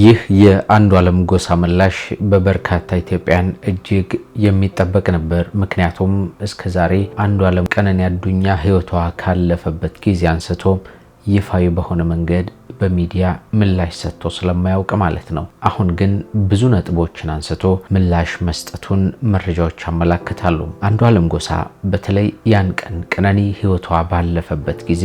ይህ የአንዱዓለም ጎሳ ምላሽ በበርካታ ኢትዮጵያን እጅግ የሚጠበቅ ነበር። ምክንያቱም እስከዛሬ አንዱዓለም ቀነኒ አዱኛ ህይወቷ ካለፈበት ጊዜ አንስቶ ይፋዊ በሆነ መንገድ በሚዲያ ምላሽ ሰጥቶ ስለማያውቅ ማለት ነው። አሁን ግን ብዙ ነጥቦችን አንስቶ ምላሽ መስጠቱን መረጃዎች ያመለክታሉ። አንዱዓለም ጎሳ በተለይ ያን ቀን ቀነኒ ህይወቷ ባለፈበት ጊዜ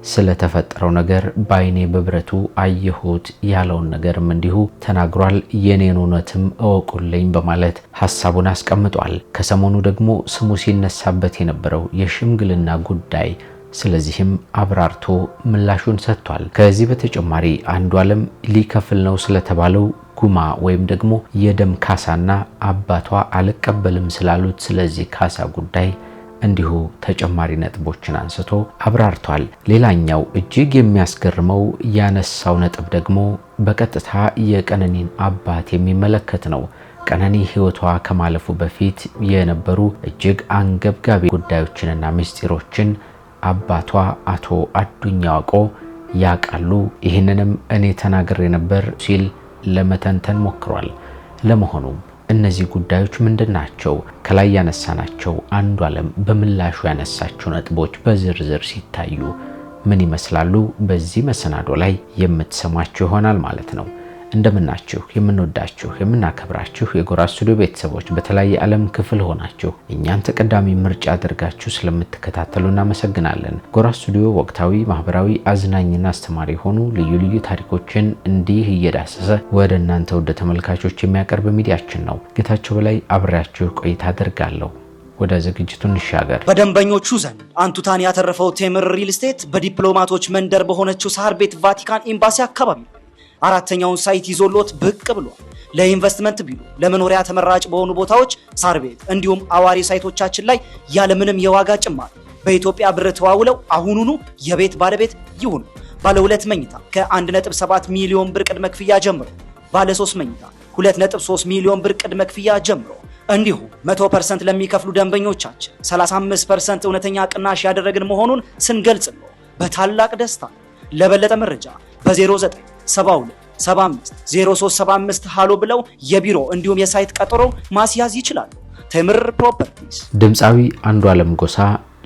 ስለተፈጠረው ነገር ባይኔ በብረቱ አየሁት ያለውን ነገርም እንዲሁ ተናግሯል። የኔን እውነትም እወቁልኝ በማለት ሐሳቡን አስቀምጧል። ከሰሞኑ ደግሞ ስሙ ሲነሳበት የነበረው የሽምግልና ጉዳይ ስለዚህም አብራርቶ ምላሹን ሰጥቷል። ከዚህ በተጨማሪ አንዱዓለም ሊከፍል ነው ስለተባለው ጉማ ወይም ደግሞ የደም ካሳና አባቷ አልቀበልም ስላሉት ስለዚህ ካሳ ጉዳይ እንዲሁ ተጨማሪ ነጥቦችን አንስቶ አብራርቷል። ሌላኛው እጅግ የሚያስገርመው ያነሳው ነጥብ ደግሞ በቀጥታ የቀነኒን አባት የሚመለከት ነው። ቀነኒ ህይወቷ ከማለፉ በፊት የነበሩ እጅግ አንገብጋቢ ጉዳዮችንና ምስጢሮችን አባቷ አቶ አዱኛ ዋቆ ያውቃሉ። ይህንንም እኔ ተናግሬ ነበር ሲል ለመተንተን ሞክሯል። ለመሆኑ እነዚህ ጉዳዮች ምንድናቸው? ከላይ ያነሳናቸው አንዱዓለም በምላሹ ያነሳቸው ነጥቦች በዝርዝር ሲታዩ ምን ይመስላሉ? በዚህ መሰናዶ ላይ የምትሰማችሁ ይሆናል ማለት ነው። እንደምናችሁ የምንወዳችሁ የምናከብራችሁ የጎራ ስቱዲዮ ቤተሰቦች በተለያየ ዓለም ክፍል ሆናችሁ እኛን ተቀዳሚ ምርጫ አድርጋችሁ ስለምትከታተሉ እናመሰግናለን። ጎራ ስቱዲዮ ወቅታዊ፣ ማህበራዊ፣ አዝናኝና አስተማሪ ሆኑ ልዩ ልዩ ታሪኮችን እንዲህ እየዳሰሰ ወደ እናንተ ወደ ተመልካቾች የሚያቀርብ ሚዲያችን ነው። ጌታቸው በላይ አብሬያችሁ ቆይታ አደርጋለሁ። ወደ ዝግጅቱ እንሻገር። በደንበኞቹ ዘንድ አንቱታን ያተረፈው ቴምር ሪል ስቴት በዲፕሎማቶች መንደር በሆነችው ሳር ቤት ቫቲካን ኤምባሲ አካባቢ አራተኛውን ሳይት ይዞሎት ብቅ ብሏል። ለኢንቨስትመንት ቢሉ ለመኖሪያ ተመራጭ በሆኑ ቦታዎች ሳር ቤት እንዲሁም አዋሪ ሳይቶቻችን ላይ ያለምንም የዋጋ ጭማሪ በኢትዮጵያ ብር ተዋውለው አሁኑኑ የቤት ባለቤት ይሁኑ። ባለ 2 መኝታ ከ1.7 ሚሊዮን ብር ቅድመ ክፍያ ጀምሮ፣ ባለ 3 መኝታ 2.3 ሚሊዮን ብር ቅድመ ክፍያ ጀምሮ እንዲሁም 100% ለሚከፍሉ ደንበኞቻችን 35% እውነተኛ ቅናሽ ያደረግን መሆኑን ስንገልጽ ነው በታላቅ ደስታ። ለበለጠ መረጃ በ0972750375 ሃሎ ብለው የቢሮ እንዲሁም የሳይት ቀጠሮ ማስያዝ ይችላሉ። ቴምር ፕሮፐርቲስ። ድምፃዊ አንዱዓለም ጎሳ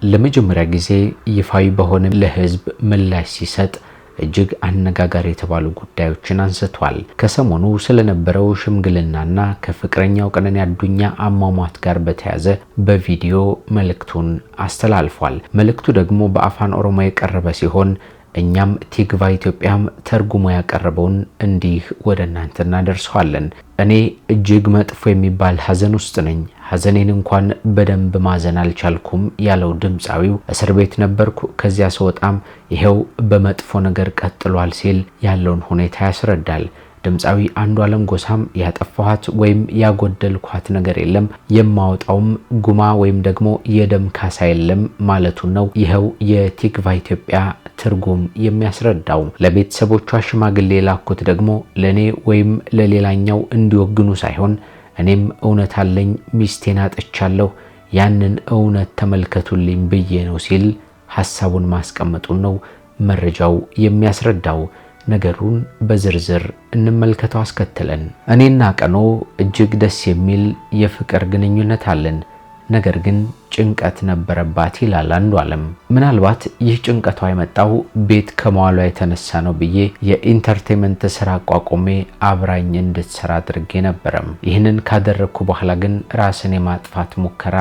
ለመጀመሪያ ጊዜ ይፋዊ በሆነ ለህዝብ ምላሽ ሲሰጥ እጅግ አነጋጋሪ የተባሉ ጉዳዮችን አንስቷል። ከሰሞኑ ስለነበረው ሽምግልናና ከፍቅረኛው ቀነኒ አዱኛ አሟሟት ጋር በተያያዘ በቪዲዮ መልእክቱን አስተላልፏል። መልእክቱ ደግሞ በአፋን ኦሮሞ የቀረበ ሲሆን እኛም ቲግቫ ኢትዮጵያም ተርጉሞ ያቀረበውን እንዲህ ወደ እናንተ እናደርሰዋለን። እኔ እጅግ መጥፎ የሚባል ሐዘን ውስጥ ነኝ። ሐዘኔን እንኳን በደንብ ማዘን አልቻልኩም ያለው ድምፃዊው እስር ቤት ነበርኩ፣ ከዚያ ስወጣም ይሄው በመጥፎ ነገር ቀጥሏል ሲል ያለውን ሁኔታ ያስረዳል። ድምፃዊ አንዱዓለም ጎሳም ያጠፋኋት ወይም ያጎደልኳት ነገር የለም፣ የማወጣውም ጉማ ወይም ደግሞ የደም ካሳ የለም ማለቱን ነው ይሄው የቲግቫ ኢትዮጵያ ትርጉም የሚያስረዳው። ለቤተሰቦቿ ሽማግሌ ላኩት ደግሞ ለኔ ወይም ለሌላኛው እንዲወግኑ ሳይሆን እኔም እውነት አለኝ፣ ሚስቴን አጥቻለሁ፣ ያንን እውነት ተመልከቱልኝ ብዬ ነው ሲል ሐሳቡን ማስቀመጡን ነው መረጃው የሚያስረዳው። ነገሩን በዝርዝር እንመልከተው አስከትለን። እኔና ቀኖ እጅግ ደስ የሚል የፍቅር ግንኙነት አለን፣ ነገር ግን ጭንቀት ነበረባት ይላል አንዱዓለም። ምናልባት ይህ ጭንቀቷ የመጣው ቤት ከመዋሏ የተነሳ ነው ብዬ የኢንተርቴንመንት ስራ አቋቁሜ አብራኝ እንድትሰራ አድርጌ ነበረም። ይህንን ካደረግኩ በኋላ ግን ራስን የማጥፋት ሙከራ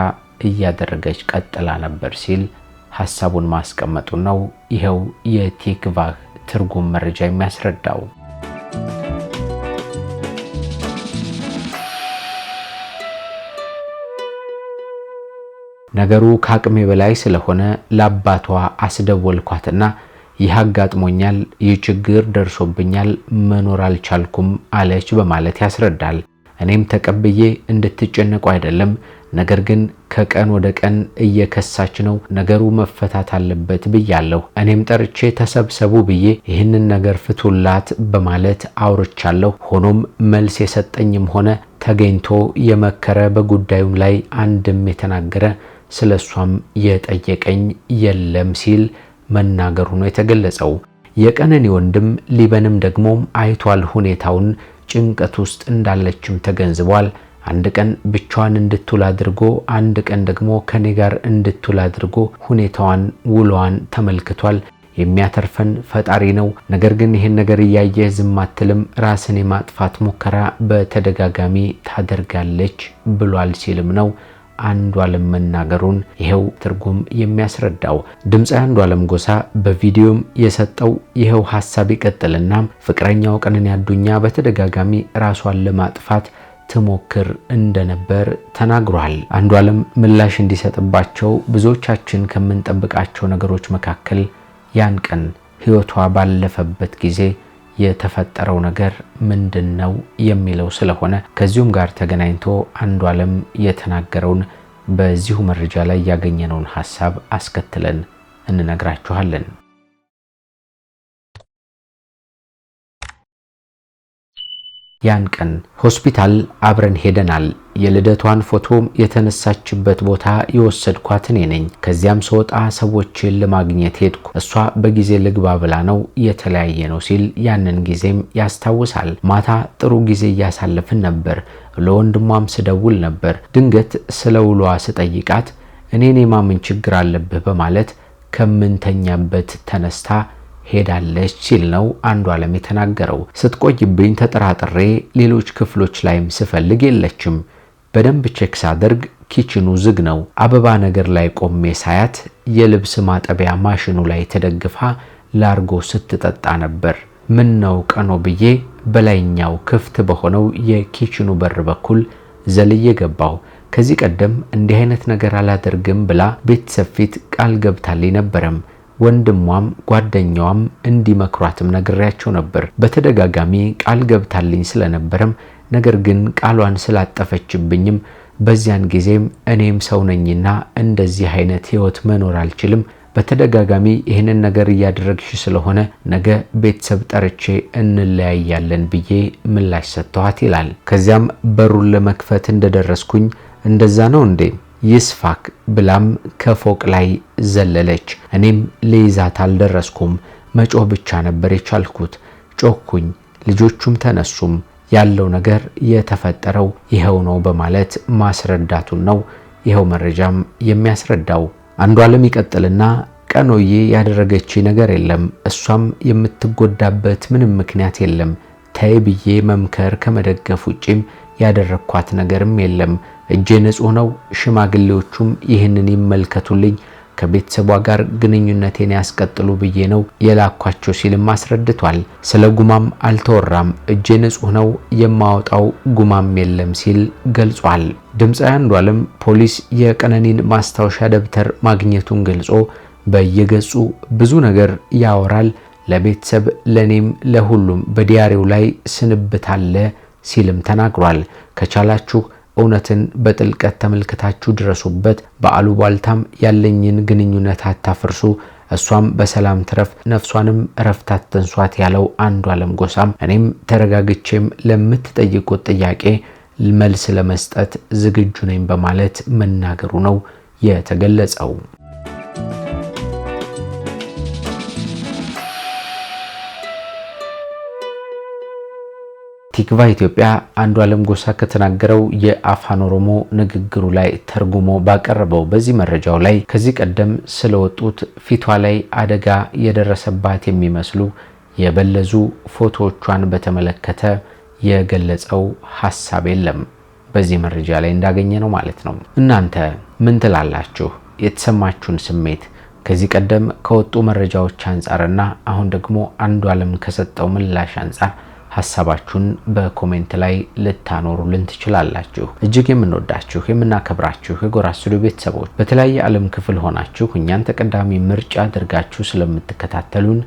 እያደረገች ቀጥላ ነበር ሲል ሐሳቡን ማስቀመጡ ነው ይኸው የቲግቫ ትርጉም መረጃ የሚያስረዳው። ነገሩ ከአቅሜ በላይ ስለሆነ ለአባቷ አስደወልኳትና ይህ አጋጥሞኛል፣ ይህ ችግር ደርሶብኛል፣ መኖር አልቻልኩም አለች በማለት ያስረዳል። እኔም ተቀብዬ እንድትጨነቁ አይደለም፣ ነገር ግን ከቀን ወደ ቀን እየከሳች ነው፣ ነገሩ መፈታት አለበት ብያለሁ። እኔም ጠርቼ ተሰብሰቡ ብዬ ይህንን ነገር ፍቱላት በማለት አውርቻለሁ። ሆኖም መልስ የሰጠኝም ሆነ ተገኝቶ የመከረ በጉዳዩም ላይ አንድም የተናገረ ስለሷም የጠየቀኝ የለም ሲል መናገሩ ነው የተገለጸው። የቀነኒ ወንድም ሊበንም ደግሞ አይቷል ሁኔታውን። ጭንቀት ውስጥ እንዳለችም ተገንዝቧል። አንድ ቀን ብቻዋን እንድትውል አድርጎ አንድ ቀን ደግሞ ከኔ ጋር እንድትውል አድርጎ ሁኔታዋን ውሏን ተመልክቷል። የሚያተርፈን ፈጣሪ ነው። ነገር ግን ይሄን ነገር እያየ ዝም አትልም። ራስን የማጥፋት ሙከራ በተደጋጋሚ ታደርጋለች ብሏል ሲልም ነው አንዷለም መናገሩን ይሄው ትርጉም የሚያስረዳው። ድምፃዊ አንዷለም ጎሳ በቪዲዮም የሰጠው ይሄው ሐሳብ ይቀጥልና ፍቅረኛው ቀነኒ አዱኛ በተደጋጋሚ ራሷን ለማጥፋት ትሞክር እንደነበር ተናግሯል። አንዷለም ምላሽ እንዲሰጥባቸው ብዙዎቻችን ከምንጠብቃቸው ነገሮች መካከል ያን ቀን ህይወቷ ባለፈበት ጊዜ የተፈጠረው ነገር ምንድነው የሚለው ስለሆነ ከዚሁም ጋር ተገናኝቶ አንዷለም የተናገረውን በዚሁ መረጃ ላይ ያገኘነውን ሐሳብ አስከትለን እንነግራችኋለን። ያን ቀን ሆስፒታል አብረን ሄደናል። የልደቷን ፎቶም የተነሳችበት ቦታ የወሰድኳት እኔ ነኝ። ከዚያም ስወጣ ሰዎችን ለማግኘት ሄድኩ። እሷ በጊዜ ልግባ ብላ ነው የተለያየ ነው ሲል ያንን ጊዜም ያስታውሳል። ማታ ጥሩ ጊዜ እያሳለፍን ነበር። ለወንድሟም ስደውል ነበር። ድንገት ስለ ውሏ ስጠይቃት እኔን የማመን ችግር አለብህ በማለት ከምንተኛበት ተነስታ ሄዳለች ሲል ነው አንዷለም የተናገረው። ስትቆይብኝ ተጠራጥሬ ሌሎች ክፍሎች ላይም ስፈልግ የለችም። በደንብ ቼክ ሳደርግ ኪችኑ ዝግ ነው። አበባ ነገር ላይ ቆሜ ሳያት የልብስ ማጠቢያ ማሽኑ ላይ ተደግፋ ላርጎ ስትጠጣ ነበር። ምን ነው ቀኖ ብዬ በላይኛው ክፍት በሆነው የኪችኑ በር በኩል ዘልዬ ገባው። ከዚህ ቀደም እንዲህ አይነት ነገር አላደርግም ብላ ቤተሰብ ፊት ቃል ገብታልኝ ነበርም። ወንድሟም ጓደኛዋም እንዲመክሯትም ነግሬያቸው ነበር። በተደጋጋሚ ቃል ገብታልኝ ስለነበረም ነገር ግን ቃሏን ስላጠፈችብኝም በዚያን ጊዜም እኔም ሰው ነኝና እንደዚህ አይነት ህይወት መኖር አልችልም። በተደጋጋሚ ይህንን ነገር እያደረግሽ ስለሆነ ነገ ቤተሰብ ጠርቼ እንለያያለን ብዬ ምላሽ ሰጥተዋት ይላል። ከዚያም በሩን ለመክፈት እንደደረስኩኝ እንደዛ ነው እንዴ ይስፋክ ብላም ከፎቅ ላይ ዘለለች። እኔም ልይዛት አልደረስኩም። መጮህ ብቻ ነበር የቻልኩት። ጮኩኝ። ልጆቹም ተነሱም። ያለው ነገር የተፈጠረው ይሄው ነው በማለት ማስረዳቱን ነው ይሄው መረጃም የሚያስረዳው። አንዷለም ይቀጥልና ቀኖዬ ያደረገች ነገር የለም፣ እሷም የምትጎዳበት ምንም ምክንያት የለም። ተይ ብዬ መምከር ከመደገፍ ውጪም ያደረኳት ነገርም የለም። እጄ ንጹህ ነው። ሽማግሌዎቹም ይህንን ይመልከቱልኝ፣ ከቤተሰቧ ጋር ግንኙነቴን ያስቀጥሉ ብዬ ነው የላኳቸው ሲልም አስረድቷል። ስለ ጉማም አልተወራም። እጄ ንጹህ ነው፣ የማወጣው ጉማም የለም ሲል ገልጿል። ድምፃዊ አንዷለም ፖሊስ የቀነኒን ማስታወሻ ደብተር ማግኘቱን ገልጾ በየገጹ ብዙ ነገር ያወራል። ለቤተሰብ ለኔም ለሁሉም በዲያሪው ላይ ስንብት አለ ሲልም ተናግሯል። ከቻላችሁ እውነትን በጥልቀት ተመልክታችሁ ድረሱበት። በአሉባልታም ያለኝን ግንኙነት አታፍርሱ። እሷም በሰላም ትረፍ፣ ነፍሷንም እረፍት አትንሷት ያለው አንዷለም ጎሳም እኔም ተረጋግቼም ለምትጠይቁት ጥያቄ መልስ ለመስጠት ዝግጁ ነኝ በማለት መናገሩ ነው የተገለጸው። ቲክቫ ኢትዮጵያ አንዷለም ጎሳ ከተናገረው የአፋን ኦሮሞ ንግግሩ ላይ ተርጉሞ ባቀረበው በዚህ መረጃው ላይ ከዚህ ቀደም ስለወጡት ፊቷ ላይ አደጋ የደረሰባት የሚመስሉ የበለዙ ፎቶዎቿን በተመለከተ የገለጸው ሐሳብ የለም። በዚህ መረጃ ላይ እንዳገኘ ነው ማለት ነው። እናንተ ምን ትላላችሁ? የተሰማችሁን ስሜት ከዚህ ቀደም ከወጡ መረጃዎች አንፃርና አሁን ደግሞ አንዷለም ከሰጠው ምላሽ አንፃር ሐሳባችሁን በኮሜንት ላይ ልታኖሩልን ትችላላችሁ። እጅግ የምንወዳችሁ የምናከብራችሁ የጎራ ስቱዲዮ ቤተሰቦች በተለያየ ዓለም ክፍል ሆናችሁ እኛን ተቀዳሚ ምርጫ አድርጋችሁ ስለምትከታተሉን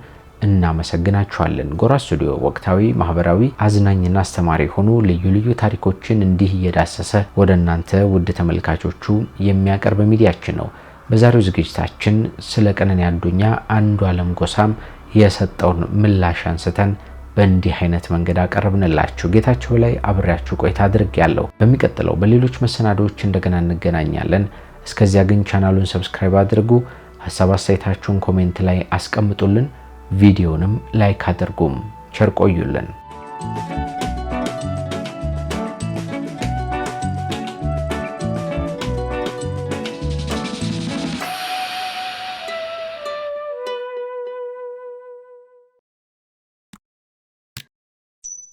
እናመሰግናችኋለን። ጎራ ስቱዲዮ ወቅታዊ፣ ማህበራዊ፣ አዝናኝና አስተማሪ ሆኑ ልዩ ልዩ ታሪኮችን እንዲህ እየዳሰሰ ወደ እናንተ ውድ ተመልካቾቹ የሚያቀርብ ሚዲያችን ነው። በዛሬው ዝግጅታችን ስለ ቀነኒ አዱኛ አንዷለም ጎሳም የሰጠውን ምላሽ አንስተን በእንዲህ አይነት መንገድ አቀርብንላችሁ። ጌታቸው ላይ አብሬያችሁ ቆይታ አድርጌያለሁ። በሚቀጥለው በሌሎች መሰናዶዎች እንደገና እንገናኛለን። እስከዚያ ግን ቻናሉን ሰብስክራይብ አድርጉ። ሐሳብ አስተያየታችሁን ኮሜንት ላይ አስቀምጡልን። ቪዲዮንም ላይክ አድርጉም። ቸር ቆዩልን።